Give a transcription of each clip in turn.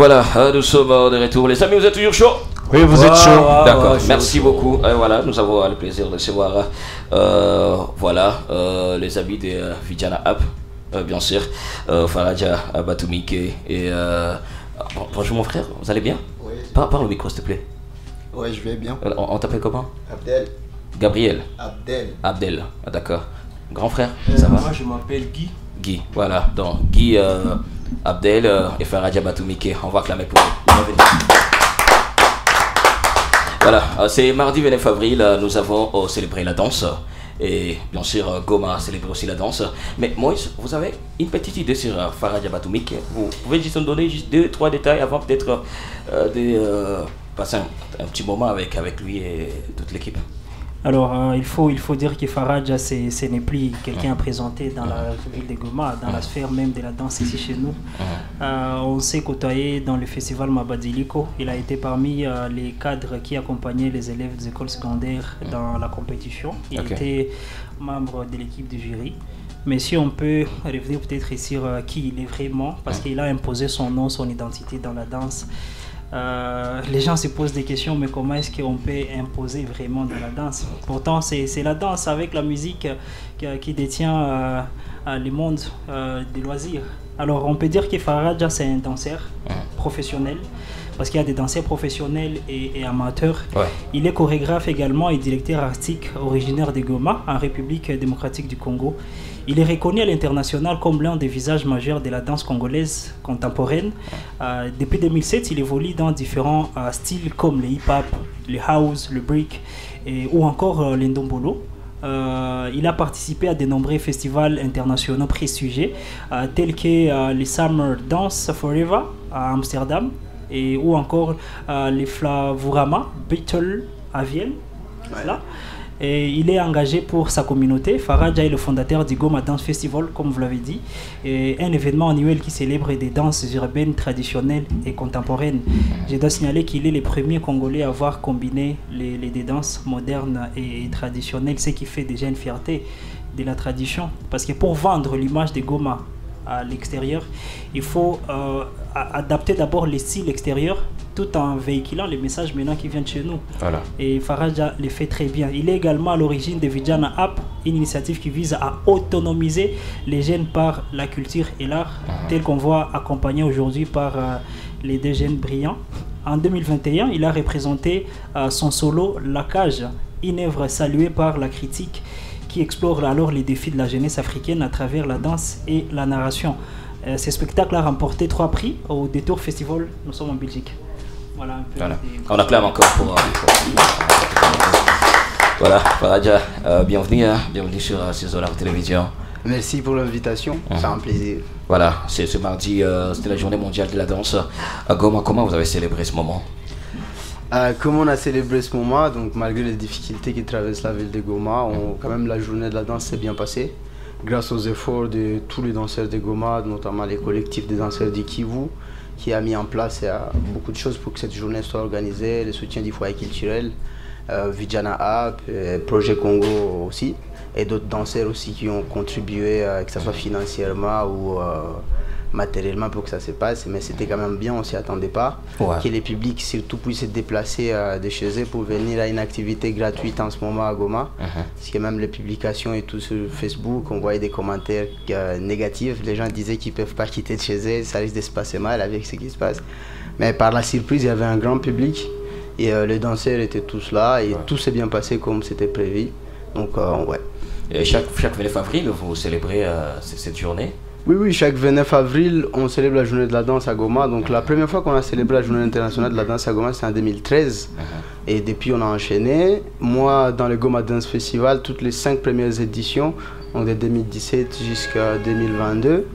Voilà, nous sommes de retour. Les amis, vous êtes toujours chaud? Oui, vous êtes chaud. D'accord, merci beaucoup. Voilà, nous avons le plaisir de recevoir les amis de Vijana App, bien sûr, Faraja Batumike et bonjour mon frère, vous allez bien? Oui. Parle au micro s'il te plaît. Oui, je vais bien. On t'appelle comment? Abdel. Gabriel. Abdel. Ah, d'accord. Grand frère, ça va? Moi je m'appelle Guy. Guy, voilà. Donc Guy, Abdel et Faraja Batumike, on va acclamer pour eux. Voilà, c'est mardi 29 avril, nous avons célébré la danse. Et bien sûr, Goma a célébré aussi la danse. Mais Moïse, vous avez une petite idée sur Faraja Batumike? Vous pouvez juste nous donner juste 2-3 détails avant peut-être de passer un petit moment avec lui et toute l'équipe? Alors, il faut dire que Faraja, ce n'est plus quelqu'un à présenter dans la ville de Goma, dans la sphère même de la danse ici chez nous. On s'est côtoyé dans le festival Mabadiliko. Il a été parmi les cadres qui accompagnaient les élèves des écoles secondaires dans la compétition. Il était membre de l'équipe du jury. Mais si on peut revenir peut-être sur qui il est vraiment, parce qu'il a imposé son nom, son identité dans la danse. Les gens se posent des questions, mais comment est-ce qu'on peut imposer vraiment dans la danse? Pourtant, c'est la danse avec la musique qui détient le monde des loisirs. Alors, on peut dire que Faraja, c'est un danseur professionnel, parce qu'il y a des danseurs professionnels et amateurs. Ouais. Il est chorégraphe également et directeur artistique originaire de Goma, en République démocratique du Congo. Il est reconnu à l'international comme l'un des visages majeurs de la danse congolaise contemporaine. Depuis 2007, il évolue dans différents styles comme le hip-hop, le house, le break ou encore l'endombolo. Il a participé à de nombreux festivals internationaux prestigieux tels que les Summer Dance Forever à Amsterdam ou encore les Flavorama Battle à Vienne. Voilà. Et il est engagé pour sa communauté. Faraja est le fondateur du Goma Dance Festival, comme vous l'avez dit, et un événement annuel qui célèbre des danses urbaines traditionnelles et contemporaines. Je dois signaler qu'il est le premier Congolais à avoir combiné les danses modernes et traditionnelles, ce qui fait déjà une fierté de la tradition. Parce que pour vendre l'image de Goma à l'extérieur, il faut adapter d'abord les styles extérieurs tout en véhiculant les messages maintenant qui viennent chez nous. Voilà. Et Faraja le fait très bien. Il est également à l'origine de Vijana App, une initiative qui vise à autonomiser les jeunes par la culture et l'art, tel qu'on voit accompagné aujourd'hui par les deux jeunes brillants. En 2021, il a représenté son solo La Cage, une œuvre saluée par la critique qui explore alors les défis de la jeunesse africaine à travers la danse et la narration. Ce spectacle a remporté 3 prix au Détour Festival. Nous sommes en Belgique. Voilà, un peu. Voilà. On acclame encore pour voilà, Faraja, bienvenue sur Solar Télévision. Merci pour l'invitation, c'est un plaisir. Voilà, c'est ce mardi, c'était la journée mondiale de la danse. À Goma, comment vous avez célébré ce moment? Comment on a célébré ce moment? Donc malgré les difficultés qui traversent la ville de Goma, quand même la journée de la danse s'est bien passée. Grâce aux efforts de tous les danseurs de Goma, notamment les collectifs des danseurs du Kivu, qui a mis en place beaucoup de choses pour que cette journée soit organisée, le soutien du foyer culturel, Vijana App, Projet Congo aussi, et d'autres danseurs aussi qui ont contribué, que ce soit financièrement ou matériellement pour que ça se passe, mais c'était quand même bien, on s'y attendait pas, que les publics surtout puissent se déplacer de chez eux pour venir à une activité gratuite en ce moment à Goma, parce que même les publications et tout sur Facebook, on voyait des commentaires négatifs, les gens disaient qu'ils peuvent pas quitter de chez eux, ça risque de se passer mal avec ce qui se passe, mais par la surprise il y avait un grand public et les danseurs étaient tous là et tout s'est bien passé comme c'était prévu, donc ouais. Et chaque 29 avril vous célébrez cette journée? Oui, chaque 29 avril, on célèbre la journée de la danse à Goma. Donc la première fois qu'on a célébré la journée internationale de la danse à Goma, c'est en 2013. Et depuis, on a enchaîné. Moi, dans le Goma Dance Festival, toutes les 5 premières éditions, donc de 2017 jusqu'à 2022,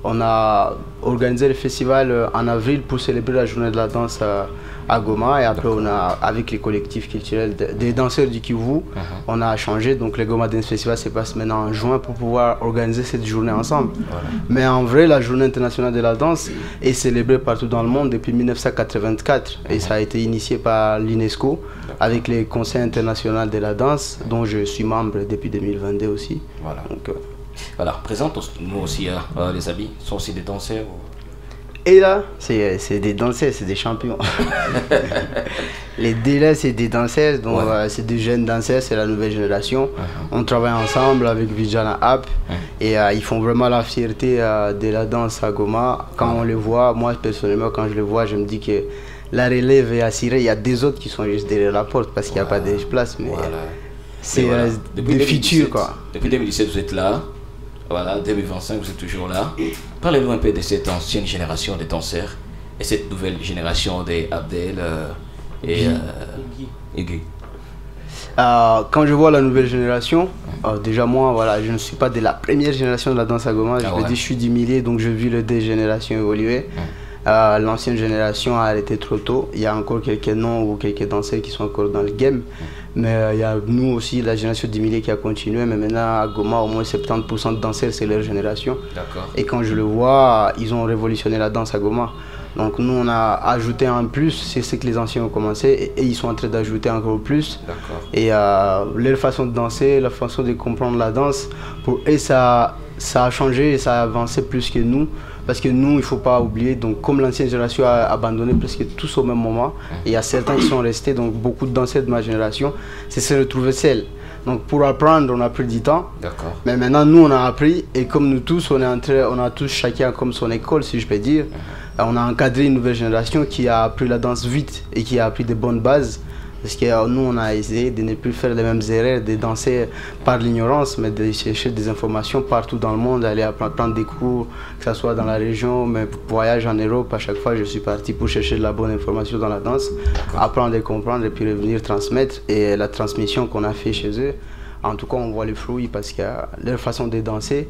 on a organisé le festival en avril pour célébrer la journée de la danse à Goma. Et après, on a, avec les collectifs culturels des danseurs du Kivu, on a changé. Donc le Goma Dance Festival se passe maintenant en juin pour pouvoir organiser cette journée ensemble. Mais en vrai, la journée internationale de la danse est célébrée partout dans le monde depuis 1984. Et ça a été initié par l'UNESCO avec les conseils internationaux de la danse, dont je suis membre depuis 2022 aussi. Voilà. Donc, voilà, présente-nous aussi les amis, sont aussi des danseurs ou... Et là, c'est des danseurs, c'est des champions. Les D là, c'est des danseurs, donc c'est des jeunes danseurs, c'est la nouvelle génération. On travaille ensemble avec Vijana App et ils font vraiment la fierté de la danse à Goma. Quand on les voit, moi personnellement, quand je les vois, je me dis que la relève est assurée. Il y a des autres qui sont juste derrière la porte parce qu'il n'y a pas de place, mais c'est des futurs quoi. Depuis 2017, vous êtes là. Voilà, 2025, vous êtes toujours là. Parlez-nous un peu de cette ancienne génération de danseurs et cette nouvelle génération des Abdel et Guy. Quand je vois la nouvelle génération, déjà moi, voilà, je ne suis pas de la première génération de la danse à Goma. Je suis du milieu, donc je vis les deux générations évoluer. L'ancienne génération a arrêté trop tôt. Il y a encore quelques noms ou quelques danseurs qui sont encore dans le game. Mais il y a nous aussi, la génération du milieu qui a continué. Mais maintenant, à Goma, au moins 70% de danseurs, c'est leur génération. Et quand je le vois, ils ont révolutionné la danse à Goma. Donc nous, on a ajouté un plus, c'est ce que les anciens ont commencé. Et ils sont en train d'ajouter encore plus. Et leur façon de danser, leur façon de comprendre la danse, pour eux, ça a changé et ça a avancé plus que nous. Parce que nous, il ne faut pas oublier, donc comme l'ancienne génération a abandonné presque tous au même moment, il y a certains qui sont restés, donc beaucoup de danseurs de ma génération, c'est se retrouver seuls. Donc pour apprendre, on a pris du temps. Mais maintenant, nous, on a appris, et comme nous tous, on a tous chacun comme son école, si je peux dire. On a encadré une nouvelle génération qui a appris la danse vite et qui a appris de bonnes bases. Parce que nous, on a essayé de ne plus faire les mêmes erreurs, de danser par l'ignorance, mais de chercher des informations partout dans le monde, aller prendre des cours, que ce soit dans la région, mais voyage en Europe. À chaque fois, je suis parti pour chercher de la bonne information dans la danse, apprendre et comprendre, et puis revenir transmettre. Et la transmission qu'on a fait chez eux, en tout cas, on voit les fruits parce que leur façon de danser,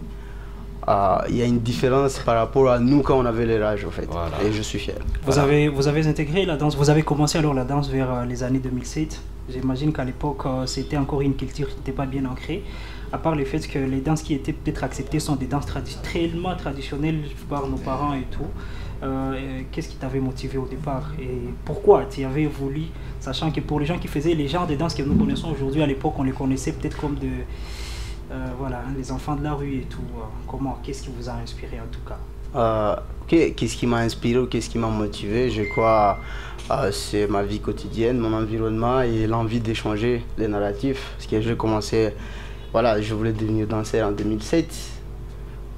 il y a une différence par rapport à nous quand on avait leur âge en fait. Et je suis fier. Vous avez intégré la danse, vous avez commencé alors la danse vers les années 2007. J'imagine qu'à l'époque c'était encore une culture qui n'était pas bien ancrée. À part le fait que les danses qui étaient peut-être acceptées sont des danses tellement traditionnelles par nos parents et tout. Qu'est-ce qui t'avait motivé au départ et pourquoi tu avais voulu, sachant que pour les gens qui faisaient les genres de danses que nous connaissons aujourd'hui, à l'époque on les connaissait peut-être comme voilà, les enfants de la rue et tout. Qu'est-ce qui vous a inspiré en tout cas? Qu'est-ce qui m'a inspiré ou qu'est-ce qui m'a motivé? Je crois c'est ma vie quotidienne, mon environnement et l'envie d'échanger les narratifs. Parce que j'ai commencé, voilà, je voulais devenir danseur en 2007.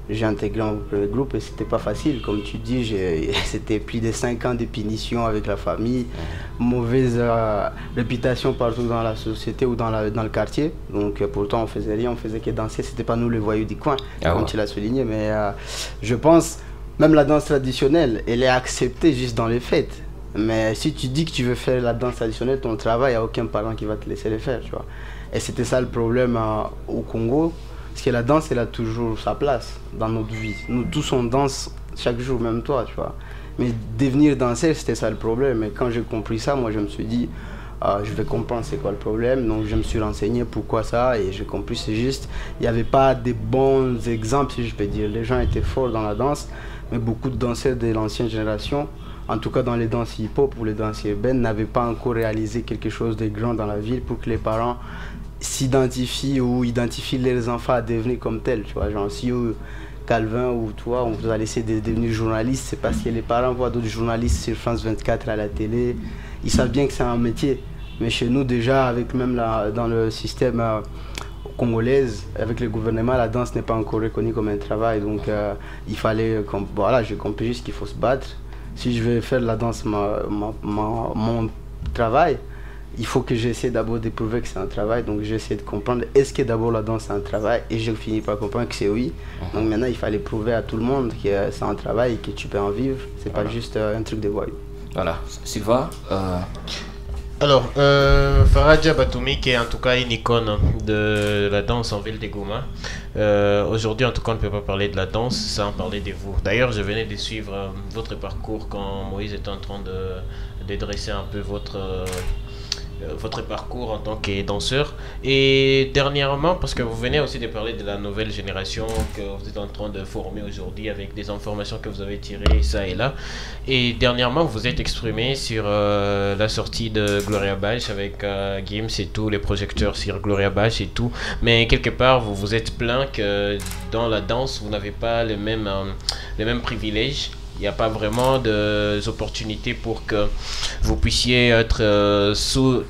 J'ai intégré un groupe et c'était pas facile. Comme tu dis, c'était plus de 5 ans de punition avec la famille, mauvaise réputation partout dans la société ou dans le quartier. Donc pourtant on faisait rien, on faisait que danser, c'était pas nous les voyous du coin, comme tu l'as souligné. Mais je pense, même la danse traditionnelle, elle est acceptée juste dans les fêtes. Mais si tu dis que tu veux faire la danse traditionnelle, ton travail, il n'y a aucun parent qui va te laisser le faire, tu vois. Et c'était ça le problème au Congo. Parce que la danse, elle a toujours sa place dans notre vie. Nous tous, on danse chaque jour, même toi, tu vois. Mais devenir danseur, c'était ça le problème. Et quand j'ai compris ça, moi, je me suis dit, je vais comprendre c'est quoi le problème. Donc, je me suis renseigné pourquoi ça. Et j'ai compris, c'est juste, il n'y avait pas de bons exemples, si je peux dire. Les gens étaient forts dans la danse, mais beaucoup de danseurs de l'ancienne génération, en tout cas dans les danses hip-hop ou les danses urbaines, n'avaient pas encore réalisé quelque chose de grand dans la ville pour que les parents s'identifient ou identifient leurs enfants à devenir comme tels, tu vois. Genre si Calvin ou toi, on vous a laissé de devenir journaliste, c'est parce que les parents voient d'autres journalistes sur France 24 à la télé, ils savent bien que c'est un métier. Mais chez nous déjà, avec même dans le système congolais, avec le gouvernement, la danse n'est pas encore reconnue comme un travail, donc il fallait, voilà, j'ai compris juste qu'il faut se battre. Si je veux faire de la danse mon travail, il faut que j'essaie d'abord de prouver que c'est un travail, donc j'essaie de comprendre est-ce que d'abord la danse c'est un travail, et je finis par comprendre que c'est oui. Donc maintenant il fallait prouver à tout le monde que c'est un travail et que tu peux en vivre, c'est pas juste un truc de voyou. Voilà, Sylvain. Alors, Faradja Batoumi, qui est en tout cas une icône de la danse en ville de Goma. Aujourd'hui, en tout cas, on ne peut pas parler de la danse sans parler de vous. D'ailleurs, je venais de suivre votre parcours quand Moïse était en train de dresser un peu votre parcours en tant que danseur. Et dernièrement, parce que vous venez aussi de parler de la nouvelle génération que vous êtes en train de former aujourd'hui avec des informations que vous avez tirées ça et là. Et dernièrement, vous êtes exprimé sur la sortie de Gloria Bash avec Gims et tout, les projecteurs sur Gloria Bash et tout. Mais quelque part, vous vous êtes plaint que dans la danse, vous n'avez pas les mêmes privilèges Il n'y a pas vraiment d'opportunités pour que vous puissiez être sous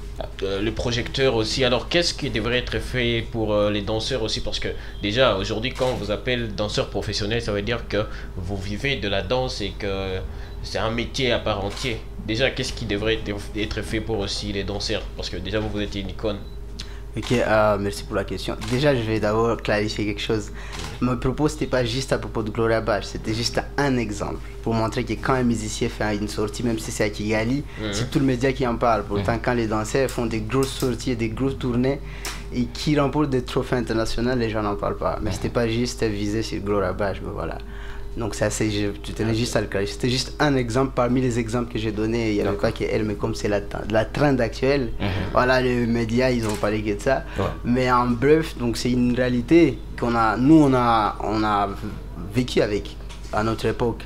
le projecteur aussi. Alors, qu'est-ce qui devrait être fait pour les danseurs aussi? Parce que déjà, aujourd'hui, quand on vous appelle danseur professionnel, ça veut dire que vous vivez de la danse et que c'est un métier à part entière. Déjà, qu'est-ce qui devrait être fait pour aussi les danseurs? Parce que déjà, vous êtes une icône. Ok, merci pour la question. Déjà, je vais d'abord clarifier quelque chose. Mon propos, c'était pas juste à propos de Gloria Bash, c'était juste un exemple pour montrer que quand un musicien fait une sortie, même si c'est à Kigali, c'est tout le média qui en parle. Pourtant, quand les danseurs font des grosses sorties, des grosses tournées et qui remportent des trophées internationaux, les gens n'en parlent pas. Mais c'était pas juste visé sur Gloria Bash, mais voilà. Donc ça, je tenais juste à le clarifier. C'était juste un exemple parmi les exemples que j'ai donnés. Il n'y avait pas qu'elle, mais comme c'est la trend actuelle, voilà, les médias, ils ont parlé que de ça. Mais en bref, donc c'est une réalité qu'on a, on a vécu avec à notre époque.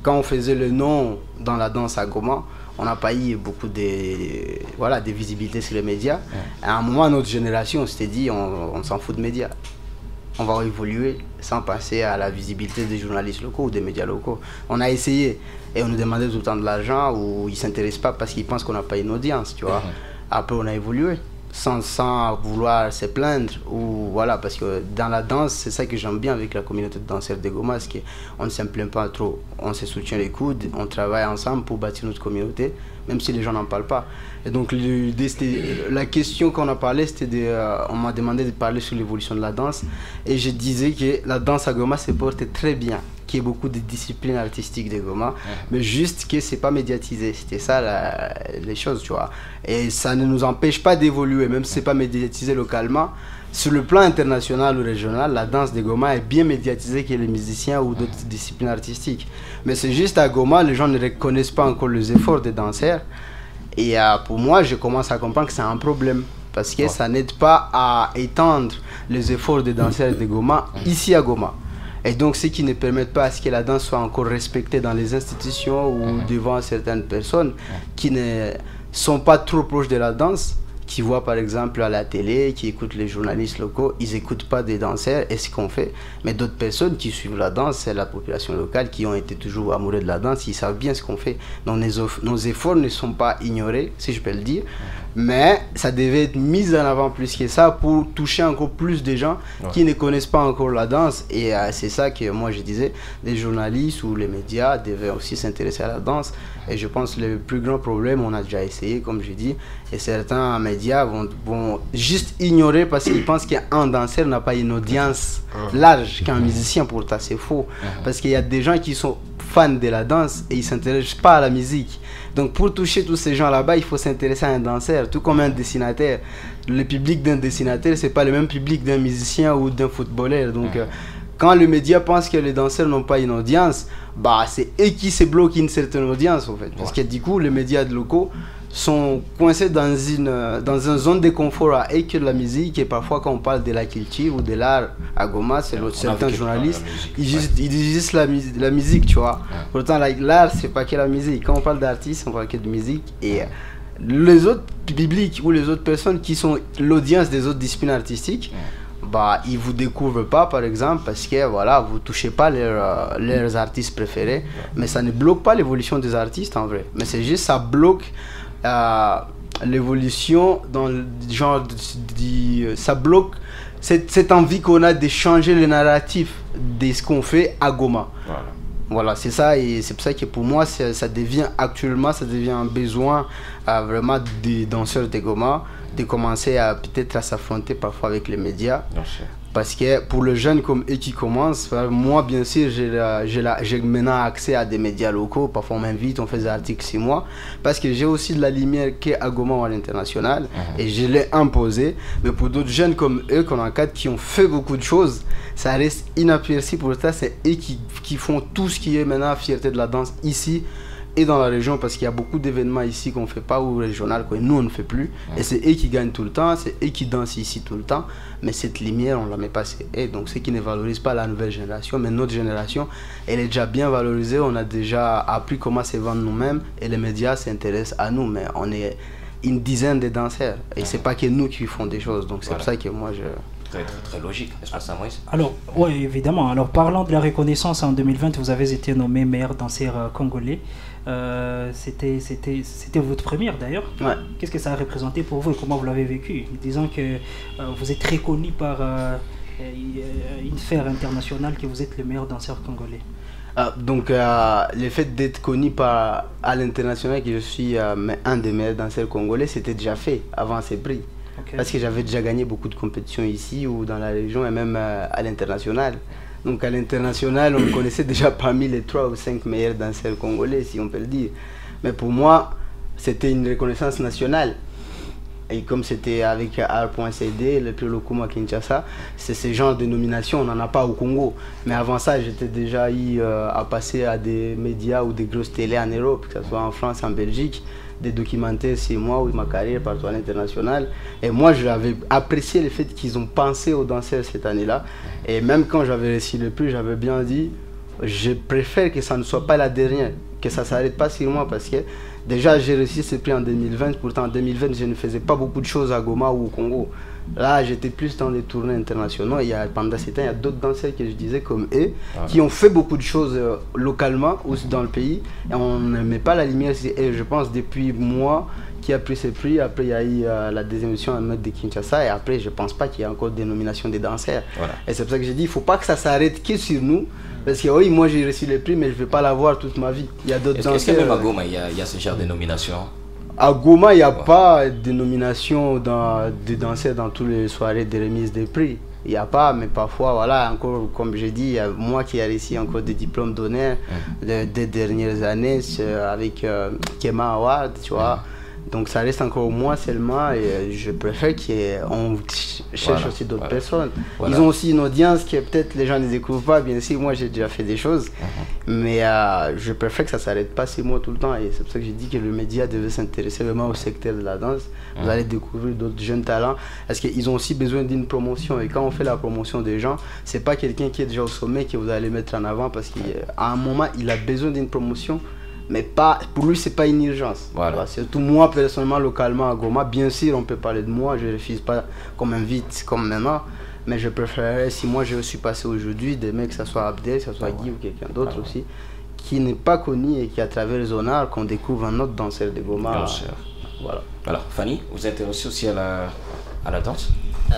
Quand on faisait le nom dans la danse à Goma, on n'a pas eu beaucoup de visibilité sur les médias. À un moment, notre génération, on s'était dit, on s'en fout de médias. On va évoluer sans passer à la visibilité des journalistes locaux ou des médias locaux. On a essayé et on nous demandait tout le temps de l'argent ou ils ne s'intéressent pas parce qu'ils pensent qu'on n'a pas une audience, tu vois. Après, on a évolué sans vouloir se plaindre ou voilà, parce que dans la danse, c'est ça que j'aime bien avec la communauté de danseurs de Goma, c'est qu'on ne se plaint pas trop, on se soutient les coudes, on travaille ensemble pour bâtir notre communauté, même si les gens n'en parlent pas. Et donc la question qu'on a parlé, c'était on m'a demandé de parler sur l'évolution de la danse et je disais que la danse à Goma se porte très bien, qu'il y ait beaucoup de disciplines artistiques de Goma, mais juste que c'est pas médiatisé. C'était ça les choses, tu vois. Et ça ne nous empêche pas d'évoluer, même si c'est pas médiatisé localement. Sur le plan international ou régional, la danse de Goma est bien médiatisée que les musiciens ou d'autres disciplines artistiques. Mais c'est juste à Goma, les gens ne reconnaissent pas encore les efforts des danseurs. Et pour moi, je commence à comprendre que c'est un problème. Parce que ça n'aide pas à étendre les efforts des danseurs de Goma ici à Goma. Et donc, ce qui ne permet pas à ce que la danse soit encore respectée dans les institutions ou devant certaines personnes qui ne sont pas trop proches de la danse, qui voient par exemple à la télé, qui écoutent les journalistes locaux, ils n'écoutent pas des danseurs et ce qu'on fait. Mais d'autres personnes qui suivent la danse, c'est la population locale qui ont été toujours amoureux de la danse, ils savent bien ce qu'on fait. Donc nos efforts ne sont pas ignorés, si je peux le dire, mais ça devait être mis en avant plus que ça pour toucher encore plus de gens qui ne connaissent pas encore la danse. Et c'est ça que moi je disais, les journalistes ou les médias devaient aussi s'intéresser à la danse. Et je pense que le plus grand problème, on a déjà essayé, comme je dis, et certains médias vont juste ignorer parce qu'ils pensent qu'un danseur n'a pas une audience large qu'un musicien. Pourtant, c'est faux. Parce qu'il y a des gens qui sont fans de la danse et ils ne s'intéressent pas à la musique. Donc, pour toucher tous ces gens là-bas, il faut s'intéresser à un danseur, tout comme un dessinateur. Le public d'un dessinateur, ce n'est pas le même public d'un musicien ou d'un footballeur. Donc, quand le média pense que les danseurs n'ont pas une audience, bah, c'est eux qui se bloquent une certaine audience, en fait. Parce que du coup, les médias locaux sont coincés dans une zone de confort à eux que de la musique. Et parfois, quand on parle de la culture ou de l'art à Goma, c'est certains journalistes, ils disent juste la musique, tu vois. Pourtant, l'art, c'est pas que la musique. Quand on parle d'artistes, on parle que de musique. Et les autres publics ou les autres personnes qui sont l'audience des autres disciplines artistiques, bah, ils vous découvrent pas, par exemple, parce que voilà, vous touchez pas leurs artistes préférés. Mais ça ne bloque pas l'évolution des artistes en vrai. Mais c'est juste ça bloque l'évolution dans le genre ça bloque cette envie qu'on a de changer le narratif de ce qu'on fait à Goma. Voilà, c'est ça, et c'est pour ça que pour moi ça devient un besoin vraiment des danseurs de Goma de commencer à peut-être à s'affronter parfois avec les médias. Parce que pour les jeunes comme eux qui commencent, moi bien sûr j'ai maintenant accès à des médias locaux, parfois on m'invite, on fait des articles 6 mois, parce que j'ai aussi de la lumière qui est à Goma ou à l'international, et je l'ai imposé. Mais pour d'autres jeunes comme eux qu'on encadre, qui ont fait beaucoup de choses, ça reste inaperçu. Pour ça, c'est eux qui font tout ce qui est maintenant fierté de la danse ici et dans la région, parce qu'il y a beaucoup d'événements ici qu'on ne fait pas, ou régional, que nous on ne fait plus, et c'est eux qui gagnent tout le temps, c'est eux qui dansent ici tout le temps, mais cette lumière on ne la met pas, c'est eux. Donc ceux qui ne valorisent pas la nouvelle génération, mais notre génération, elle est déjà bien valorisée, on a déjà appris comment se vendre nous-mêmes, et les médias s'intéressent à nous, mais on est une dizaine de danseurs, et c'est pas que nous qui font des choses, donc c'est pour ça que moi je... très logique, n'est-ce pas ça, Moïse? Alors, oui, évidemment. Alors, parlant de la reconnaissance, en 2020, vous avez été nommé meilleur danseur congolais. C'était votre première d'ailleurs. Ouais. Qu'est-ce que ça a représenté pour vous et comment vous l'avez vécu? Disons que vous êtes reconnu par une sphère internationale que vous êtes le meilleur danseur congolais. Donc, le fait d'être connu à l'international que je suis un des meilleurs danseurs congolais, c'était déjà fait avant ces prix. Okay. Parce que j'avais déjà gagné beaucoup de compétitions ici ou dans la région et même à l'international. Donc à l'international, on me connaissait déjà parmi les 3 ou 5 meilleurs danseurs congolais, si on peut le dire. Mais pour moi, c'était une reconnaissance nationale. Et comme c'était avec Art.cd, le plus locaux à Kinshasa, c'est ce genre de nomination, on n'en a pas au Congo. Mais avant ça, j'étais déjà à passer à des médias ou des grosses télés en Europe, que ce soit en France, en Belgique, des documentaires sur moi ou ma carrière partout à l'international. Et moi, j'avais apprécié le fait qu'ils ont pensé aux danseurs cette année-là. Et même quand j'avais reçu le prix, j'avais bien dit, je préfère que ça ne soit pas la dernière, que ça ne s'arrête pas sur moi parce que déjà j'ai reçu ce prix en 2020, pourtant en 2020 je ne faisais pas beaucoup de choses à Goma ou au Congo. Là j'étais plus dans des tournées internationaux et pendant ce temps il y a d'autres danseurs que je disais comme eux qui ont fait beaucoup de choses localement ou dans le pays et on ne met pas la lumière sur eux. Je pense depuis moi qui a pris ce prix, après il y a eu la deuxième édition à mettre de Kinshasa et après je pense pas qu'il y a encore des nominations des danseurs. Voilà. Et c'est pour ça que j'ai dit il faut pas que ça s'arrête que sur nous. Parce que oui, moi j'ai reçu le prix, mais je ne vais pas l'avoir toute ma vie. Il y a d'autres danseurs. Est-ce que même à Goma, il y a ce genre de nomination? À Goma, il n'y a pas de nomination de danseurs dans toutes les soirées de remise des prix. Il n'y a pas, mais parfois, voilà, encore comme j'ai dit, moi qui ai réussi encore des diplômes d'honneur des dernières années avec Kema Award, tu vois. Donc ça reste encore moi seulement et je préfère qu'on cherche aussi d'autres personnes. Ils ont aussi une audience que peut-être les gens ne découvrent pas, bien sûr, moi j'ai déjà fait des choses, mais je préfère que ça ne s'arrête pas sur moi tout le temps et c'est pour ça que j'ai dit que le média devait s'intéresser vraiment au secteur de la danse. Vous allez découvrir d'autres jeunes talents parce qu'ils ont aussi besoin d'une promotion et quand on fait la promotion des gens, c'est pas quelqu'un qui est déjà au sommet que vous allez mettre en avant parce qu'à un moment il a besoin d'une promotion. Mais pas, pour lui, c'est pas une urgence. Voilà. Surtout moi, personnellement, localement à Goma, bien sûr, on peut parler de moi, je ne refuse pas qu'on m'invite comme maintenant, mais je préférerais, si moi je suis passé aujourd'hui, des mecs, que ce soit Abdel, que ce soit Guy ou quelqu'un d'autre aussi, qui n'est pas connu et qui, à travers les honneurs, qu'on découvre un autre danseur de Goma. Voilà. Alors, Fanny, vous êtes aussi à la danse?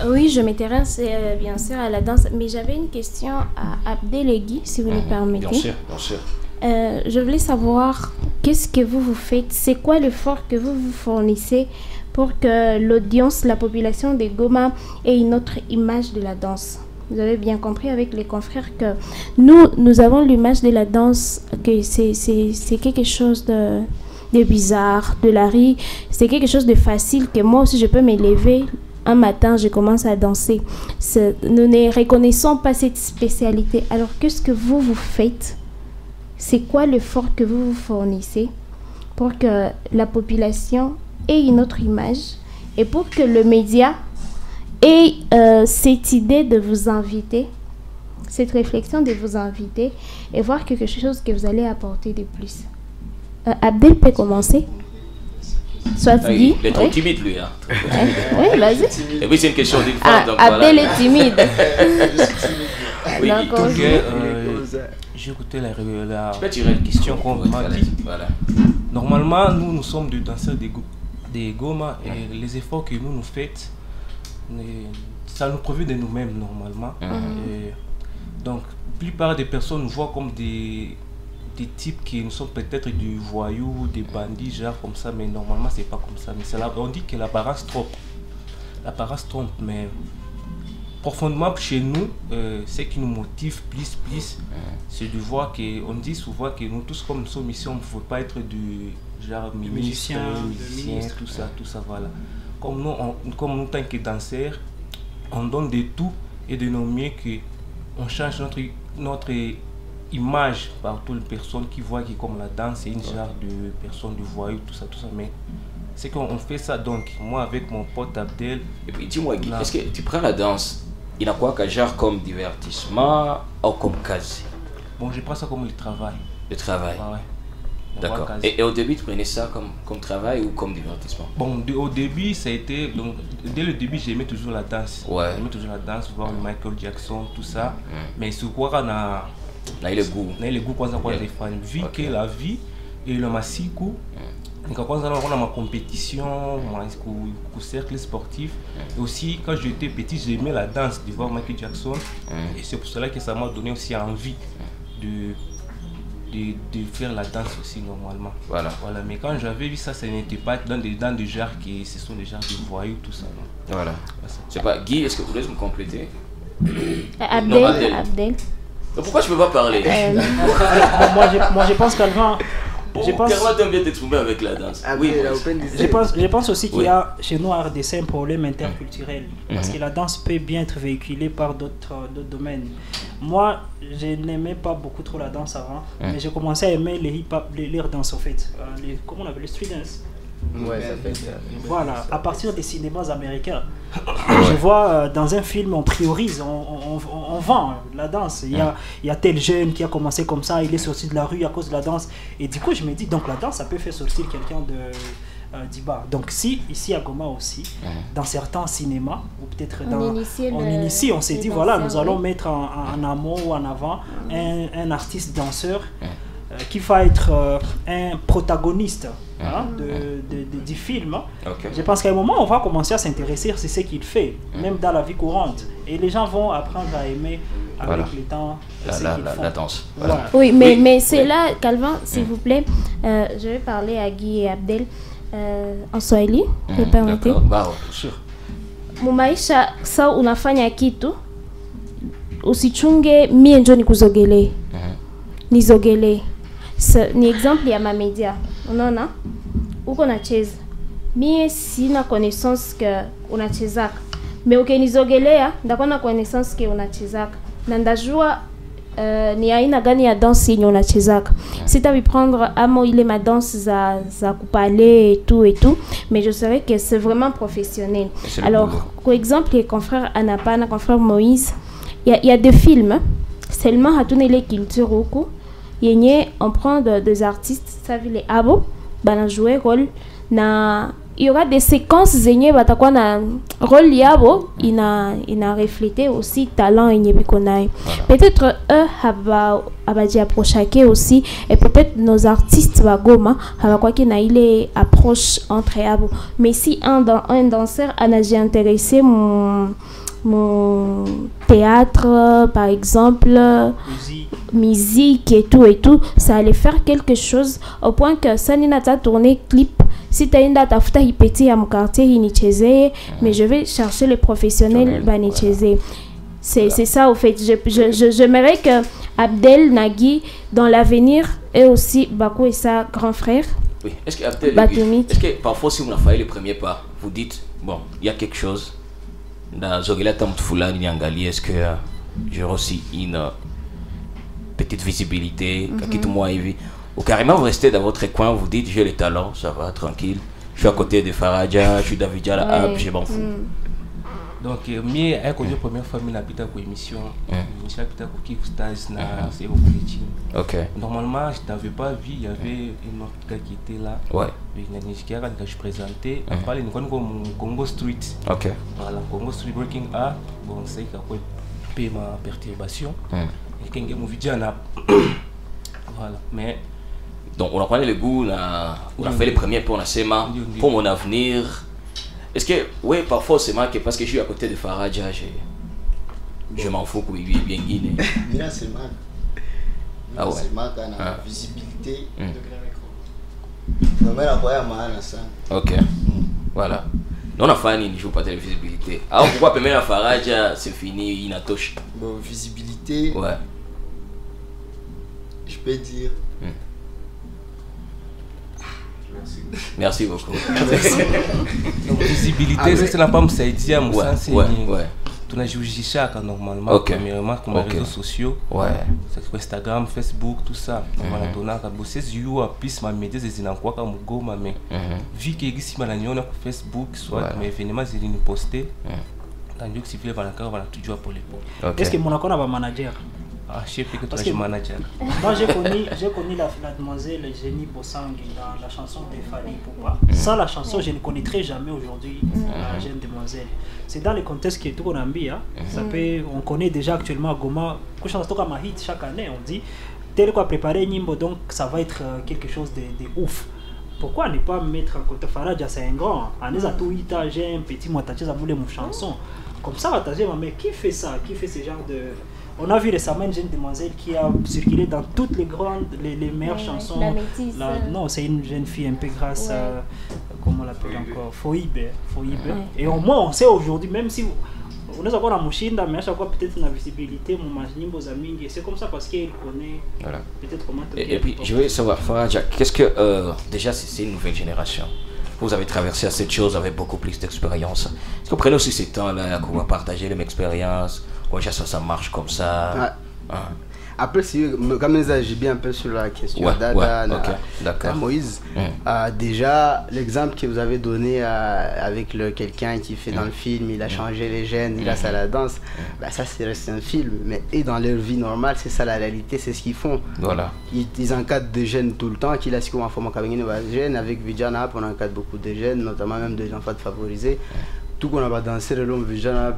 Oui, je m'intéresse bien sûr à la danse, mais j'avais une question à Abdel et Guy, si vous le permettez. Bien sûr, bien sûr. Je voulais savoir qu'est-ce que vous faites, c'est quoi l'effort que vous fournissez pour que l'audience, la population de Goma ait une autre image de la danse. Vous avez bien compris avec les confrères que nous avons l'image de la danse, que c'est quelque chose de bizarre, de la rue, c'est quelque chose de facile que moi aussi je peux m'élever. Un matin, je commence à danser. Nous ne reconnaissons pas cette spécialité. Alors, qu'est-ce que vous faites? C'est quoi l'effort que vous fournissez pour que la population ait une autre image et pour que le média ait cette idée de vous inviter, cette réflexion de vous inviter et voir quelque chose que vous allez apporter de plus. Abdel peut commencer. Soit Guy. Il est trop timide lui. Hein. Oui, vas-y. Et oui, c'est une question d'une femme. Abdel est timide. Oui, j'ai écouté la question qu'on m'a dit. Voilà. Normalement, nous sommes des danseurs des Goma et les efforts que nous faisons, ça nous provient de nous-mêmes normalement. Et donc, la plupart des personnes nous voient comme des types qui nous sont peut-être du voyou, des bandits, genre comme ça, mais normalement, c'est pas comme ça. Mais on dit que l'apparence trompe. L'apparence trompe, mais profondément chez nous, ce qui nous motive plus, c'est de voir qu'on dit souvent que nous tous comme nous sommes ici, on ne faut pas être du genre musicien, tout ça, voilà. Comme nous, tant que danseurs, on donne de tout et de nos mieux qu'on change notre image par toutes les personnes qui voient que comme la danse, c'est une genre de personne de voyou, tout ça, mais c'est qu'on fait ça donc, moi avec mon pote Abdel. Et puis dis-moi Guy, est-ce que tu prends la danse? Il a quoi qu'un genre comme divertissement ou comme case? Bon, je prends ça comme le travail. Le travail. Ouais. D'accord. Et au début, tu prenais ça comme travail ou comme divertissement? Bon, au début, ça a été... Donc, dès le début, j'aimais toujours la danse. Ouais. J'aimais toujours la danse, voir Michael Jackson, tout ça. Mais sur quoi on a... On a eu le goût. On a eu le goût quand on a des fans. Vu que la vie, et le massico, quand on a ma compétition, mon cercle sportif, et aussi quand j'étais petit, j'aimais la danse, de voir Michael Jackson. Et c'est pour cela que ça m'a donné aussi envie de faire la danse aussi normalement. Voilà. Mais quand j'avais vu ça, ça n'était pas dans des genres qui ce sont des genres de voyous, tout ça. Non. Voilà. Je sais pas, Guy, est-ce que vous voulez me compléter? Abdel. Pourquoi je peux pas parler? Moi je pense qu'Alvin... Carla t'aimes bien t'exprimer avec la danse. Oui, je pense aussi qu'il y a chez nous à RDC un problème interculturel. Parce que la danse peut bien être véhiculée par d'autres domaines. Moi, je n'aimais pas beaucoup trop la danse avant, mais j'ai commencé à aimer les hip-hop, les danses en fait. Comment on appelle les street dance? Ouais, ça fait ça. Voilà, à partir des cinémas américains. Je vois dans un film, on priorise, on vend la danse. Il y a tel jeune qui a commencé comme ça, il est sorti de la rue à cause de la danse. Et du coup, je me dis, donc la danse, ça peut faire sortir quelqu'un d'Iba. Donc si, ici à Goma aussi, dans certains cinémas, ou peut-être on s'est dit, voilà, nous allons mettre en amont ou en avant un artiste danseur qui va être un protagoniste du film. Je pense qu'à un moment, on va commencer à s'intéresser sur ce qu'il fait, même dans la vie courante. Et les gens vont apprendre à aimer avec le temps la danse. Voilà. Oui, mais c'est là, Calvin, s'il vous plaît, je vais parler à Guy et Abdel en Swahili, vous permettez? Bah, sûr. Mumaisha sa unafanya kitu usichunge mie njo nikuzogele nizogele. Ni exemple ya mamedia, unaona uko nacheza mie sina connaissance que unachezaka, mais ukinizogelea ndakuwa na connaissance que unachezaka na ndajua ni aina gani ya danse yenye unachezaka. Sitaviprendre amo ile ma danse za kupale et tout, mais je saurais que c'est vraiment professionnel. Alors, par exemple, confrère Anapana, confrère Moïse, il y a des films seulement hatuna ile culture huko yenye on prend des artistes, ça veut les abo bana jouer rôle na il y aura des séquences zenye batakuwa na rôle yabo ina refléter aussi talent yenye bikonayo. Peut-être eux abaji approchake aussi, et peut-être nos artistes ba Goma habakuwa na ile approche entre yabo. Mais si un danseur anaji intéressé mon théâtre par exemple, musique et tout, ça allait faire quelque chose au point que ça n'a pas tourné clip. Si tu as une date à faire à mon quartier, mais je vais chercher les professionnels banichésé. C'est ça au fait. J'aimerais que Abdel Nagui dans l'avenir et aussi Bakou et sa grand frère. Oui. Est-ce que parfois si vous n'avez fait le premier pas, vous dites bon, il y a quelque chose. Est-ce que j'aurai aussi une petite visibilité, ou carrément vous restez dans votre coin, vous dites j'ai le talent, ça va, tranquille, je suis à côté de Faradja, je suis David Jala, je m'en fous. Donc, mieux avec la première famille n'habite pour émission, je habite pour qui stage na c'est au OK. Normalement, je n'avais pas vu, il y avait une autre gars qui était là. Ouais. Je présentais, on parlait de Congo Street. OK. Voilà, Congo Street Breaking A, bon c'est qu'après payer ma perturbation. Et quand j'ai mon vidéo voilà, mais donc on a pris le goût, on a fait les premiers pour pour mon avenir. Est-ce que, oui, parfois c'est mal parce que je suis à côté de Faradja, je m'en fous qu'il est bien guiné. Là, c'est mal. Ah ouais. C'est mal quand on a la visibilité. Mais la voyage à ça. OK. Voilà. Non, on a fait ni joue pas de visibilité. Alors pourquoi permettre la Faradja, c'est fini, il n'a touché. Bon, visibilité. Ouais. Je peux dire. Merci beaucoup. Donc, visibilité, c'est la femme, c'est dit à moi. Ouais. Tu n'as joué chaque normalement. OK. Premièrement, comme les réseaux sociaux. Ouais. C'est Instagram, Facebook, tout ça. Voilà, on a bossé sur à plus ma médias, c'est dans quoi comme Goma, mais vu que ici, on a Facebook, soit mes événements, c'est une postée. Tandis que si vous voulez, on a toujours pour les pots. Est-ce que Monaco a un manager? Ah, je sais que toi, je suis manager. Moi, j'ai connu la demoiselle Jenny Bossang dans la chanson de Fanny Poupa. Sans la chanson, je ne connaîtrais jamais aujourd'hui la jeune demoiselle. C'est dans le contexte qui est tout qu'on a mis. On connaît déjà actuellement à Goma, quand on a un hit chaque année, on dit tel qu'on a préparé Nimbo, donc ça va être quelque chose de ouf. Pourquoi ne pas mettre en côté Faraja, c'est un grand. En est à tout j'ai un petit moitié à voler mon chanson. Comme ça, mais qui fait ça? Qui fait ce genre de. On a vu récemment une jeune demoiselle qui a circulé dans toutes les les meilleures chansons. La métisse. Non, c'est une jeune fille un peu grâce à, comment on l'appelle encore, Foibe. Et au moins, on sait aujourd'hui, même si on est encore à Mouchinda, mais à chaque fois peut-être une visibilité, mon machine, vos amis, c'est comme ça parce qu'il connaît peut-être comment. Et puis, je veux savoir, Faraja, qu'est-ce que, déjà, c'est une nouvelle génération. Vous avez traversé à cette chose avec beaucoup plus d'expérience. Est-ce que vous prenez aussi ces temps-là qu'on va partager les expériences? Ouais, ça marche comme ça. Après, comme j'ai bien un peu sur la question d'Ada, Moïse, déjà l'exemple que vous avez donné avec quelqu'un qui fait dans le film, il a changé les gènes, il a ça la danse, ça c'est un film, mais et dans leur vie normale, c'est ça la réalité, c'est ce qu'ils font. Voilà. Ils encadrent des jeunes tout le temps, qu'il a ce qu'on fait des jeunes, avec Vijana, on encadre beaucoup de jeunes, notamment même des enfants favorisés. Tout qu'on a pas dansé, le long Vijana,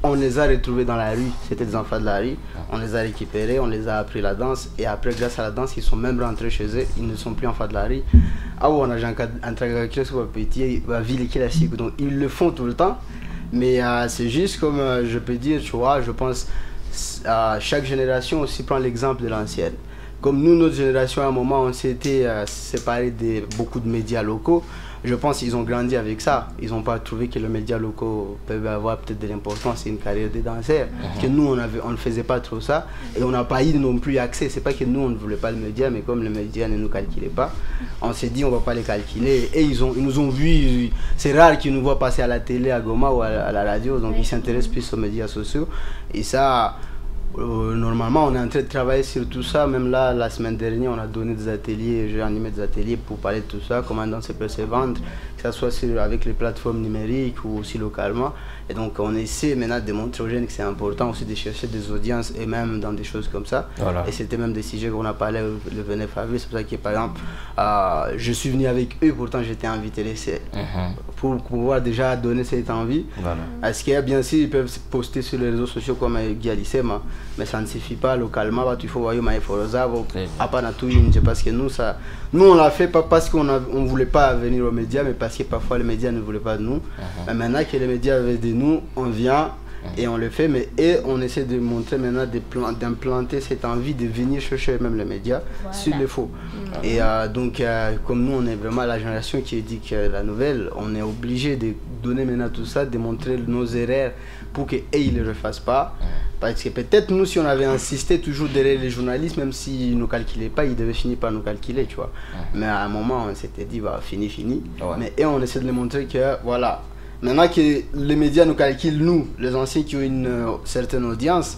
on les a retrouvés dans la rue, c'était des enfants de la rue, on les a récupérés, on les a appris la danse et après grâce à la danse ils sont même rentrés chez eux, ils ne sont plus enfants de la rue. Ah ouais, on a un travail sur petit, ville qui la cible, donc ils le font tout le temps, mais c'est juste comme je peux dire, tu vois, je pense chaque génération aussi prend l'exemple de l'ancienne. Comme nous, notre génération à un moment on s'était séparés de beaucoup de médias locaux. Je pense qu'ils ont grandi avec ça. Ils n'ont pas trouvé que les médias locaux peuvent avoir peut-être de l'importance et une carrière de danseur. Que nous, on ne faisait pas trop ça. Et on n'a pas eu non plus accès. C'est pas que nous, on ne voulait pas le média, mais comme les médias ne nous calculaient pas, on s'est dit on ne va pas les calculer. Et ils nous ont vus. C'est rare qu'ils nous voient passer à la télé, à Goma ou à la radio. Donc ils s'intéressent plus aux médias sociaux. Et ça... normalement on est en train de travailler sur tout ça, même là la semaine dernière on a donné des ateliers, j'ai animé des ateliers pour parler de tout ça, comment danser peut se vendre, que ce soit avec les plateformes numériques ou aussi localement. Et donc on essaie maintenant de montrer aux jeunes que c'est important aussi de chercher des audiences et même dans des choses comme ça. Voilà. Et c'était même des sujets qu'on a parlé le 29 avril, c'est pour ça que par exemple je suis venu avec eux, pourtant j'étais invité pour pouvoir déjà donner cette envie. Voilà. Parce que bien sûr ils peuvent poster sur les réseaux sociaux comme Guy Alisema, mais ça ne suffit pas localement, il faut voir parce que nous on l'a fait pas parce qu'on ne voulait pas venir aux médias, mais parce que parfois les médias ne voulaient pas de nous. Mais maintenant que les médias avaient de nous, on vient et on le fait, mais on essaie de montrer maintenant, d'implanter cette envie de venir chercher même les médias sur les faux. Et donc comme nous on est vraiment la génération qui édite la nouvelle, on est obligé de donner maintenant tout ça, de montrer nos erreurs pour qu'ils ne les refassent pas. Parce que peut-être nous, si on avait insisté toujours derrière les journalistes, même s'ils ne nous calculaient pas, ils devaient finir par nous calculer, tu vois. Mais à un moment, on s'était dit, fini. Mais on essaie de les montrer que, voilà, maintenant que les médias nous calculent, nous, les anciens qui ont une certaine audience,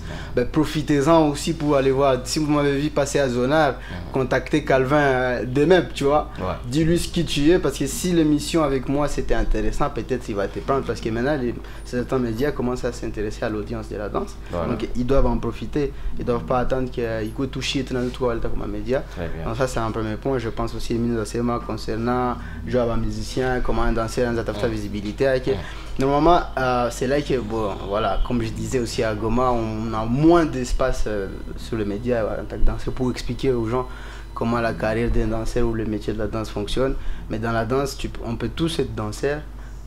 profitez-en aussi pour aller voir. Si vous m'avez vu passer à Zonar, contactez Calvin demain, tu vois. Dis-lui ce qui tu es, parce que si l'émission avec moi c'était intéressant, peut-être il va te prendre, parce que maintenant, certains médias commencent à s'intéresser à l'audience de la danse. Donc ils doivent en profiter, ils ne doivent pas attendre qu'il coûte toucher dans notre qualité comme un média. Donc ça c'est un premier point. Je pense aussi à concernant jouer à musicien, comment danser dans sa visibilité. Normalement, c'est là que, voilà, comme je disais aussi à Goma, on a moins d'espace sur les médias en tant que danseur pour expliquer aux gens comment la carrière d'un danseur ou le métier de la danse fonctionne. Mais dans la danse, on peut tous être danseur,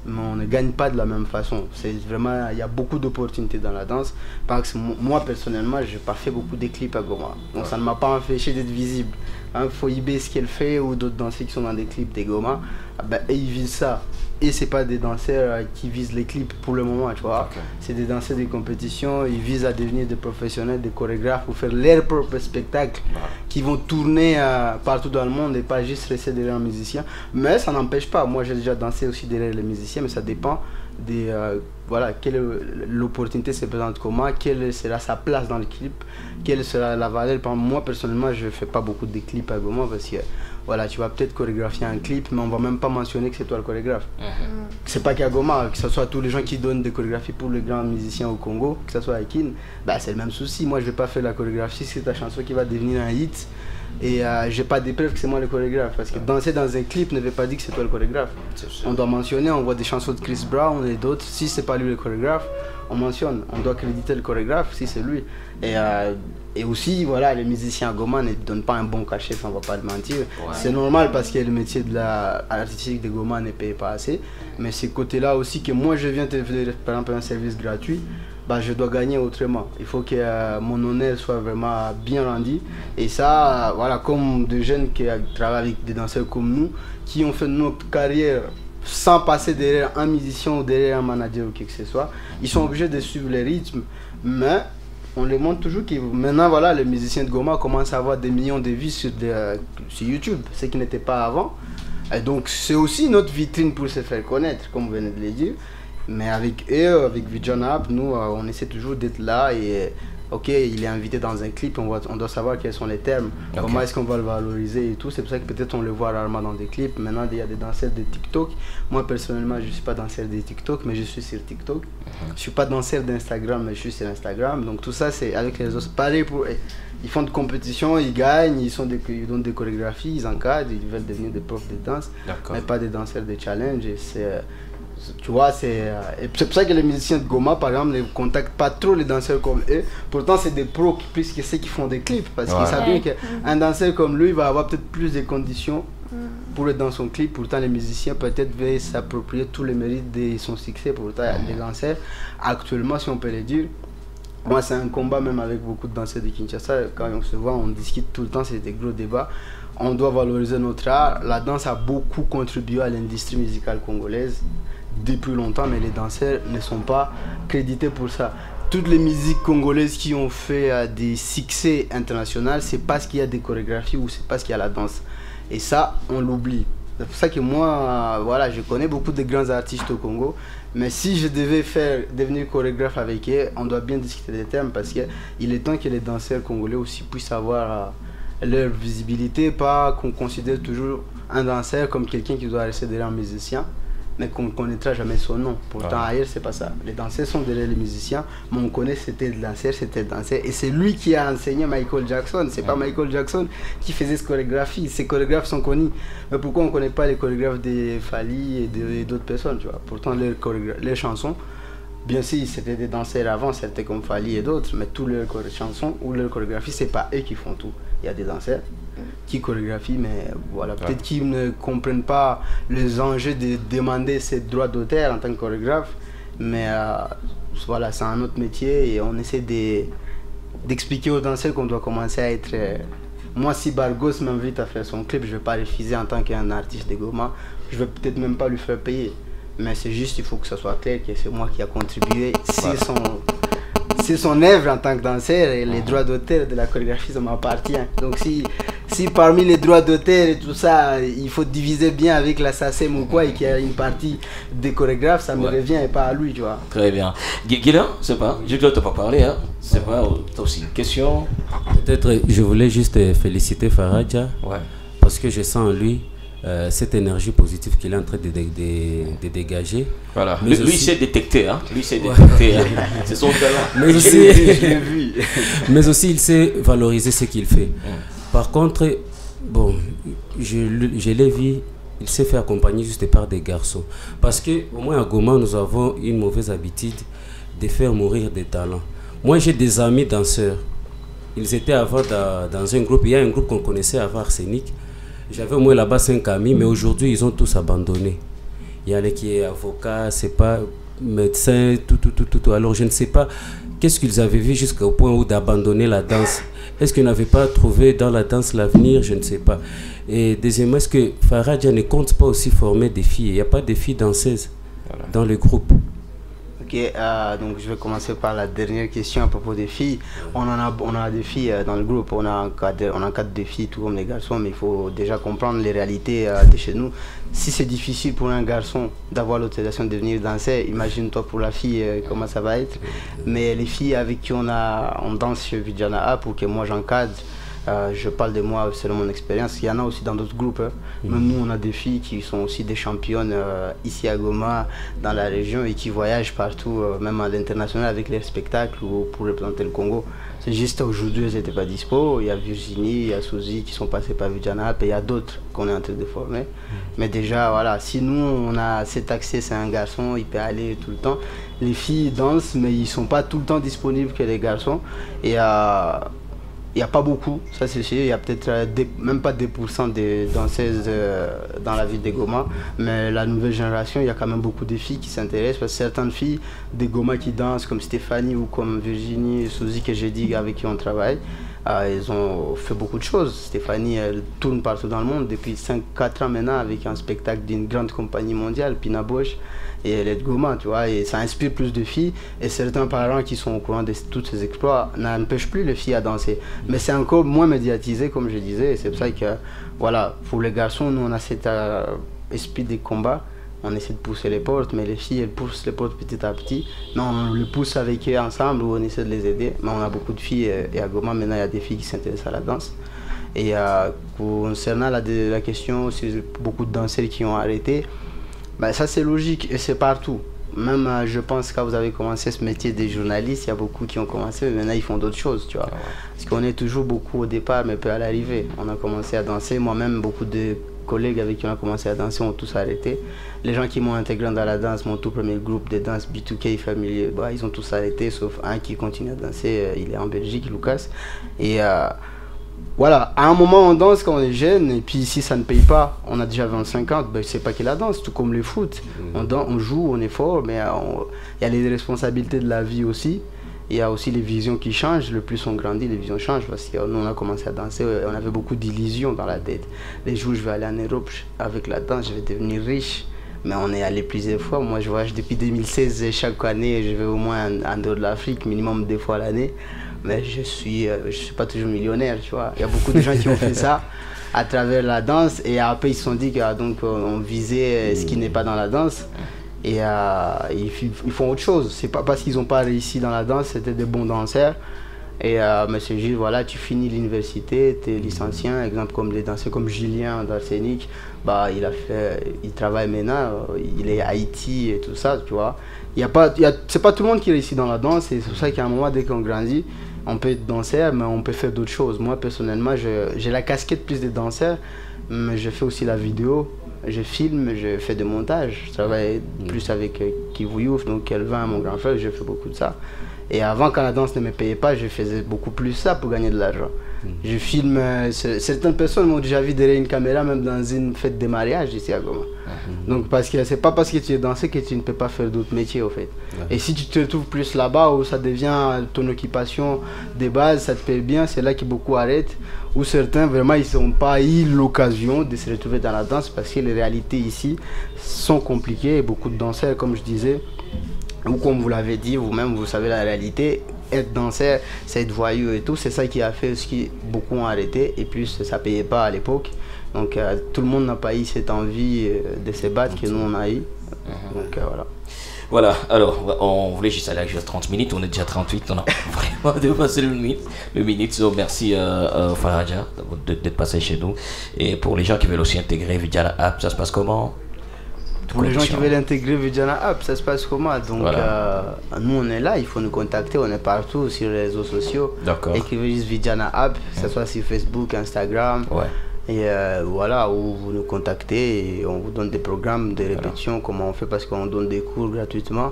mais on ne gagne pas de la même façon. C'est vraiment, il y a beaucoup d'opportunités dans la danse. Parce que moi, personnellement, je n'ai pas fait beaucoup de clips à Goma. Donc ça ne m'a pas empêché d'être visible. Foibe, ce qu'elle fait, ou d'autres danseurs qui sont dans des clips des Goma, ils visent ça. Et c'est pas des danseurs qui visent les clips pour le moment, tu vois. C'est des danseurs de compétition, ils visent à devenir des professionnels, des chorégraphes pour faire leur propre spectacle qui vont tourner partout dans le monde et pas juste rester derrière un musicien. Mais ça n'empêche pas, moi j'ai déjà dansé aussi derrière les musiciens, mais ça dépend voilà, quelle l'opportunité se présente comment, quelle sera sa place dans le clip, quelle sera la valeur. Moi personnellement je fais pas beaucoup de clips à Goma parce que voilà, tu vas peut-être chorégraphier un clip mais on va même pas mentionner que c'est toi le chorégraphe. C'est pas qu'à Goma, que ce soit tous les gens qui donnent des chorégraphies pour les grands musiciens au Congo, que ce soit Akin, bah, c'est le même souci. Moi je vais pas faire la chorégraphie, c'est ta chanson qui va devenir un hit. Et j'ai pas des preuves que c'est moi le chorégraphe parce que danser dans un clip ne veut pas dire que c'est toi le chorégraphe. On doit mentionner, on voit des chansons de Chris Brown et d'autres, si c'est pas lui le chorégraphe, on mentionne, on doit créditer le chorégraphe si c'est lui. Et aussi, voilà, les musiciens à Goma ne donnent pas un bon cachet, on va pas le mentir. C'est normal parce que le métier de l'artistique de Goma ne paye pas assez. Mais c'est côté-là aussi que moi je viens te faire par exemple un service gratuit. Bah, je dois gagner autrement. Il faut que mon honneur soit vraiment bien rendu. Et ça, voilà, comme des jeunes qui travaillent avec des danseurs comme nous, qui ont fait notre carrière sans passer derrière un musicien ou derrière un manager ou quelque que ce soit, ils sont obligés de suivre les rythmes. Mais on les montre toujours que maintenant, voilà, les musiciens de Goma commencent à avoir des millions de vues sur YouTube, ce qui n'était pas avant. Et donc, c'est aussi notre vitrine pour se faire connaître, comme vous venez de le dire. Mais avec eux, avec Vision App, nous, on essaie toujours d'être là et ok, il est invité dans un clip, on doit savoir quels sont les termes, comment est-ce qu'on va le valoriser et tout. C'est pour ça que peut-être on le voit rarement dans des clips. Maintenant, il y a des danseurs de TikTok. Moi, personnellement, je ne suis pas danseur de TikTok, mais je suis sur TikTok. Je ne suis pas danseur d'Instagram, mais je suis sur Instagram. Donc tout ça, c'est avec les réseaux. Pareil pour eux. Ils font de compétitions, ils gagnent, ils donnent des chorégraphies, ils encadrent, ils veulent devenir des profs de danse, mais pas des danseurs de challenge. Et tu vois, c'est pour ça que les musiciens de Goma, par exemple, ne contactent pas trop les danseurs comme eux. Pourtant, c'est des pros plus que ceux qui font des clips. Parce qu'ils savent bien qu'un danseur comme lui va avoir peut-être plus de conditions pour être dans son clip. Pourtant, les musiciens peut-être veulent s'approprier tous les mérites de son succès. Pourtant, les danseurs, actuellement, si on peut le dire, moi, c'est un combat même avec beaucoup de danseurs de Kinshasa. Quand on se voit, on discute tout le temps, c'est des gros débats. On doit valoriser notre art. La danse a beaucoup contribué à l'industrie musicale congolaise depuis longtemps, mais les danseurs ne sont pas crédités pour ça. Toutes les musiques congolaises qui ont fait des succès internationaux, c'est parce qu'il y a des chorégraphies ou c'est parce qu'il y a la danse. Et ça, on l'oublie. C'est pour ça que moi, voilà, je connais beaucoup de grands artistes au Congo, mais si je devais devenir chorégraphe avec eux, on doit bien discuter des termes parce qu'il est temps que les danseurs congolais aussi puissent avoir leur visibilité, pas qu'on considère toujours un danseur comme quelqu'un qui doit rester derrière un musicien, mais qu'on ne connaîtra jamais son nom. Pourtant, ailleurs, c'est pas ça. Les danseurs sont derrière les musiciens, mais on connaît c'était le danseur, c'était le danseur. Et c'est lui qui a enseigné Michael Jackson. C'est pas Michael Jackson qui faisait cette chorégraphie. Ces chorégraphes sont connus. Mais pourquoi on ne connaît pas les chorégraphes de Fali et d'autres personnes, tu vois? Pourtant, leurs chansons, bien sûr, c'était des danseurs avant, c'était comme Fali et d'autres, mais toutes leurs chansons ou leurs chorégraphies, c'est pas eux qui font tout. Il y a des danseurs qui chorégraphient, mais voilà, peut-être qu'ils ne comprennent pas les enjeux de demander ces droits d'auteur en tant que chorégraphe, mais voilà, c'est un autre métier et on essaie d'expliquer aux danseurs qu'on doit commencer à être... moi, si Bargos m'invite à faire son clip, je ne vais pas refuser en tant qu'un artiste de Goma, je ne vais peut-être même pas lui faire payer, mais c'est juste, il faut que ça soit clair que c'est moi qui a contribué, c'est son œuvre en tant que danseur et les droits d'auteur de la chorégraphie, ça m'appartient. Donc si parmi les droits d'auteur et tout ça, il faut diviser bien avec la SACEM ou quoi et qu'il y a une partie des chorégraphes, ça me revient et pas à lui, tu vois. Très bien. Guilain, c'est pas, je ne t'ai pas parlé, hein. C'est pas, t'as aussi une question? Peut-être, je voulais juste féliciter Faradja, parce que je sens en lui cette énergie positive qu'il est en train de dégager. Voilà. Lui s'est détecté, hein. Lui s'est détecté. C'est son talent. Mais aussi, il sait valoriser ce qu'il fait. Par contre, bon, je l'ai vu, il s'est fait accompagner juste par des garçons. Parce qu'au moins à Goma, nous avons une mauvaise habitude de faire mourir des talents. Moi, j'ai des amis danseurs. Ils étaient avant dans un groupe. Il y a un groupe qu'on connaissait avant, Arsenic. J'avais au moins là-bas 5 amis, mais aujourd'hui, ils ont tous abandonné. Il y a les qui est avocat, c'est pas médecin, tout. Alors, je ne sais pas qu'est-ce qu'ils avaient vu jusqu'au point où d'abandonner la danse. Est-ce qu'ils n'avaient pas trouvé dans la danse l'avenir? Je ne sais pas. Et deuxièmement, est-ce que Faradja ne compte pas aussi former des filles? Il n'y a pas de filles danseuses dans le groupe. Ok, donc je vais commencer par la dernière question à propos des filles. On a des filles dans le groupe, on a 4 des filles, tout comme les garçons, mais il faut déjà comprendre les réalités de chez nous. Si c'est difficile pour un garçon d'avoir l'autorisation de venir danser, imagine-toi pour la fille comment ça va être. Mais les filles avec qui on danse chez Vijana Up ou que moi j'encadre, je parle de moi selon mon expérience, il y en a aussi dans d'autres groupes. Même nous on a des filles qui sont aussi des championnes ici à Goma, dans la région, et qui voyagent partout, même à l'international avec les spectacles ou pour représenter le Congo. C'est juste aujourd'hui elles n'étaient pas dispo. Il y a Virginie, il y a Suzy qui sont passés par Vijana Up et il y a d'autres qu'on est en train de former. Mais déjà voilà, si nous on a cet accès, c'est un garçon, il peut aller tout le temps. Les filles dansent mais ils sont pas tout le temps disponibles que les garçons. Et il n'y a pas beaucoup, ça c'est sûr, il y a peut-être même pas 2% des danseuses dans la ville de Goma, mais la nouvelle génération, il y a quand même beaucoup de filles qui s'intéressent, parce que certaines filles de Goma qui dansent, comme Stéphanie ou comme Virginie, Suzy que j'ai dit avec qui on travaille, ils ont fait beaucoup de choses. Stéphanie, elle tourne partout dans le monde depuis 5-4 ans maintenant avec un spectacle d'une grande compagnie mondiale, Pina Bosch, et elle est de Goma, tu vois, et ça inspire plus de filles, et certains parents qui sont au courant de tous ces exploits n'empêchent plus les filles à danser. Mais c'est encore moins médiatisé, comme je disais, et c'est pour ça que, voilà, pour les garçons, nous on a cet esprit de combat, on essaie de pousser les portes, mais les filles, elles poussent les portes petit à petit. Mais on les pousse avec eux ensemble, ou on essaie de les aider. Mais on a beaucoup de filles, et à Goma, maintenant, il y a des filles qui s'intéressent à la danse. Et concernant la question, c'est beaucoup de danseurs qui ont arrêté. Ben, ça, c'est logique, et c'est partout. Même, je pense, quand vous avez commencé ce métier des journalistes, il y a beaucoup qui ont commencé, mais maintenant, ils font d'autres choses, tu vois. Parce qu'on est toujours beaucoup au départ, mais peu à l'arrivée. On a commencé à danser. Moi-même, beaucoup de collègues avec qui on a commencé à danser ont tous arrêté. Les gens qui m'ont intégré dans la danse, mon tout premier groupe de danse B2K Family, bah, ils ont tous arrêté, sauf un qui continue à danser, il est en Belgique, Lucas. Et voilà, à un moment on danse quand on est jeune, et puis si ça ne paye pas, on a déjà 25 ans, ben, c'est pas que la danse, tout comme le foot. On joue, on est fort, mais il y a les responsabilités de la vie aussi. Il y a aussi les visions qui changent. Le plus on grandit, les visions changent. Parce que nous, on a commencé à danser, on avait beaucoup d'illusions dans la tête. Les jours où je vais aller en Europe avec la danse, je vais devenir riche. Mais on est allé plusieurs fois. Moi, je voyage depuis 2016. Chaque année, je vais au moins en dehors de l'Afrique, minimum 2 fois l'année. Mais je suis pas toujours millionnaire, tu vois. Il y a beaucoup de gens qui ont fait ça à travers la danse. Et après, ils se sont dit qu'on visait ce qui n'est pas dans la danse. Et ils font autre chose. C'est pas parce qu'ils n'ont pas réussi dans la danse, c'était des bons danseurs. Et mais c'est juste, voilà, tu finis l'université, tu es licencié, exemple comme les danseurs comme Julien d'Arsenic, bah, il travaille maintenant, il est à Haïti et tout ça, tu vois. C'est pas tout le monde qui réussit dans la danse, et c'est pour ça qu'à un moment, dès qu'on grandit, on peut être danseur, mais on peut faire d'autres choses. Moi, personnellement, j'ai la casquette plus des danseurs, mais je fais aussi la vidéo. Je filme, je fais des montages, je travaille plus avec Kivu Youth, donc Kelvin, mon grand frère, je fais beaucoup de ça. Et avant, quand la danse ne me payait pas, je faisais beaucoup plus ça pour gagner de l'argent. Je filme, certaines personnes m'ont déjà vu derrière une caméra, même dans une fête de mariage ici à Goma. Donc parce que c'est pas parce que tu es danseur que tu ne peux pas faire d'autres métiers au fait. Et si tu te retrouves plus là-bas où ça devient ton occupation de base, ça te paye bien, c'est là que beaucoup arrêtent. Ou certains vraiment ils n'ont pas eu l'occasion de se retrouver dans la danse parce que les réalités ici sont compliquées. Et beaucoup de danseurs, comme je disais, ou comme vous l'avez dit, vous-même vous savez la réalité, être danseur, c'est être voyou et tout, c'est ça qui a fait ce qui beaucoup ont arrêté, et plus ça payait pas à l'époque. Donc tout le monde n'a pas eu cette envie de se battre que nous on a eu. Donc voilà. Voilà, alors on voulait juste aller jusqu'à 30 minutes, on est déjà 38, on a vraiment dépassé le minute. So, merci Faraja d'être passé chez nous. Et pour les gens qui veulent aussi intégrer Vijana Up, ça se passe comment? Pour les gens qui veulent intégrer Vijana Up, ça se passe comment? Donc voilà. Nous on est là, il faut nous contacter, on est partout sur les réseaux sociaux. D'accord. Écrivez juste Vijana Up, que ce soit sur Facebook, Instagram. Ouais. Et voilà, où vous nous contactez et on vous donne des programmes de répétition, comment on fait, parce qu'on donne des cours gratuitement.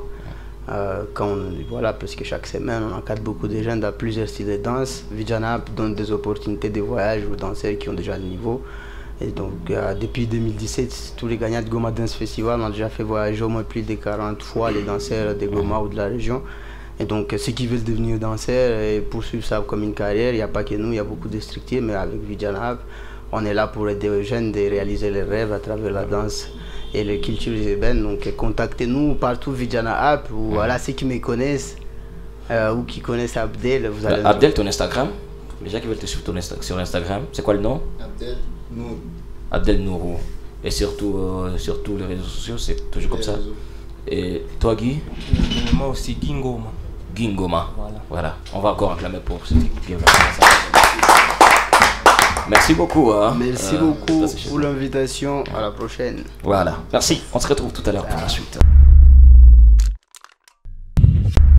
Voilà, parce que chaque semaine on encadre beaucoup de jeunes dans plusieurs styles de danse. Vijana Up donne des opportunités de voyage aux danseurs qui ont déjà le niveau. Et donc depuis 2017, tous les gagnants de Goma Dance Festival ont déjà fait voyager au moins plus de 40 fois les danseurs de Goma ou de la région. Et donc ceux qui veulent devenir danseurs et poursuivre ça comme une carrière, il n'y a pas que nous, il y a beaucoup de structures, mais avec Vijana Up, on est là pour aider les jeunes de réaliser leurs rêves à travers la danse et les cultures urbaines. Donc contactez-nous partout Vidjana App ou voilà ceux qui me connaissent ou qui connaissent Abdel. Vous allez Abdel, ton Instagram, les gens qui veulent te suivre sur Instagram, c'est quoi le nom? Abdel Nour. Abdel Nourou. Et surtout sur tous les réseaux sociaux, c'est toujours comme ça. Et toi Guy? Moi aussi Gingoma. Gingoma. Voilà. On va encore acclamer pour cette équipe qui est vraiment Merci beaucoup. Merci beaucoup pour l'invitation. À la prochaine. Voilà. Merci. On se retrouve tout à l'heure pour la suite.